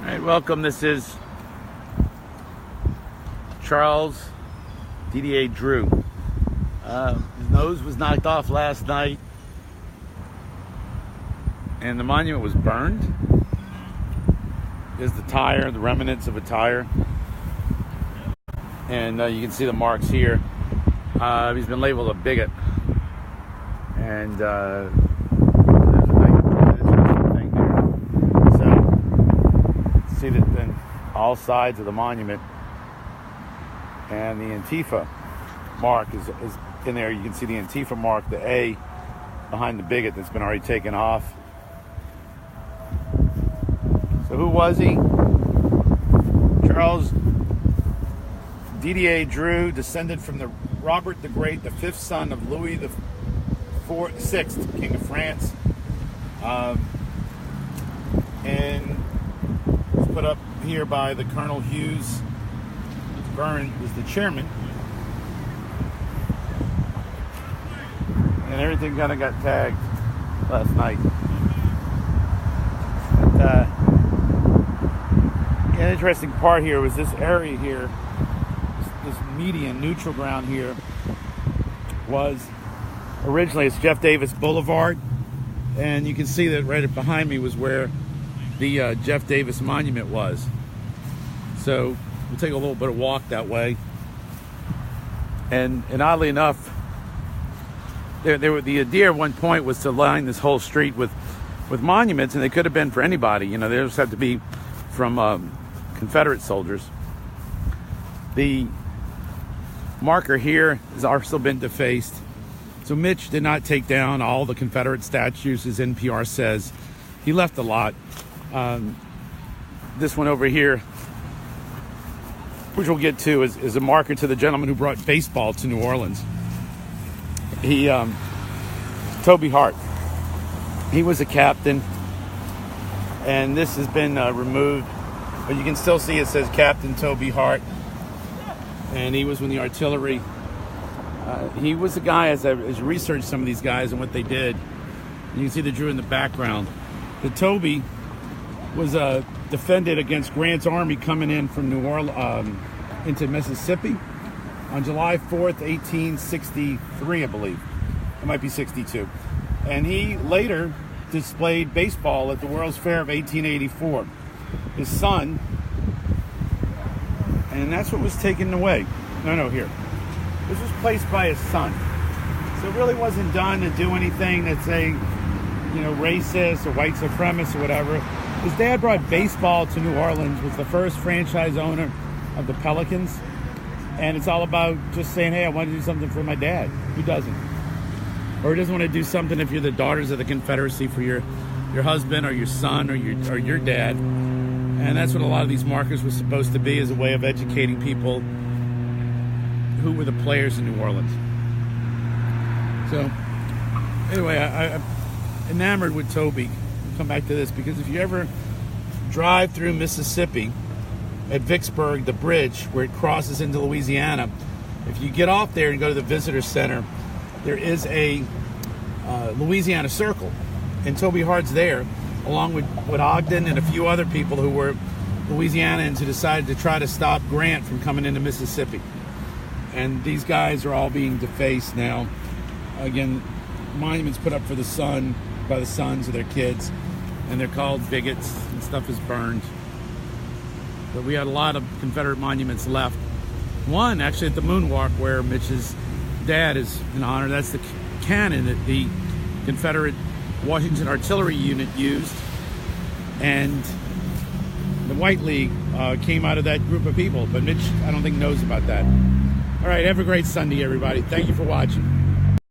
All right, welcome. This is Charles Didier Dreux. His nose was knocked off last night, and the monument was burned. There's the tire, the remnants of a tire, and you can see the marks here. He's been labeled a bigot, and there's a nice thing there. So see that then all sides of the monument, and the Antifa mark is in there. You can see the Antifa mark, the A behind the bigot that's been already taken off. So who was he? Charles Didier Dreux, descended from the Robert the Great, the fifth son of Louis the Sixth, King of France, and was put up here by the Colonel Hughes. Byrne was the chairman, and everything kind of got tagged last night. But, an interesting part here was this area here, this median neutral ground here, was originally, it's Jeff Davis Boulevard, and you can see that right behind me was where the Jeff Davis Monument was. So we'll take a little bit of walk that way, and oddly enough, the idea at one point was to line this whole street with monuments, and they could have been for anybody. You know, they just had to be from Confederate soldiers. The marker here has also been defaced. So Mitch did not take down all the Confederate statues, as NPR says. He left a lot. This one over here, which we'll get to, is a marker to the gentleman who brought baseball to New Orleans. He, Toby Hart. He was a captain, and this has been removed, but you can still see it says Captain Toby Hart, and he was in the artillery. He was a guy, as I researched some of these guys and what they did, you can see the Dreux in the background. The Toby was defended against Grant's army coming in from New Orleans into Mississippi on July 4th, 1863, I believe. It might be 62. And he later displayed baseball at the World's Fair of 1884. His son, and that's what was taken away. No, here. This was placed by his son. So it really wasn't done to do anything that's racist or white supremacist or whatever. His dad brought baseball to New Orleans, was the first franchise owner of the Pelicans. And it's all about just saying, hey, I want to do something for my dad. Who doesn't? Or doesn't want to do something if you're the daughters of the Confederacy for your husband or your son or your dad. And that's what a lot of these markers were supposed to be, as a way of educating people who were the players in New Orleans. So anyway, I'm enamored with Toby. I'll come back to this, because if you ever drive through Mississippi at Vicksburg, the bridge where it crosses into Louisiana, if you get off there and go to the visitor center, there is a Louisiana Circle, and Toby Hart's there, along with Ogden and a few other people who were Louisianans who decided to try to stop Grant from coming into Mississippi. And these guys are all being defaced now. Again, monuments put up for the son by the sons of their kids, and they're called bigots, and stuff is burned. But we had a lot of Confederate monuments left. One actually at the Moonwalk, where Mitch's dad is in honor. That's the cannon that the Confederate Washington Artillery Unit used, and the White League came out of that group of people. But Mitch, I don't think, knows about that. All right, have a great Sunday, everybody. Thank you for watching.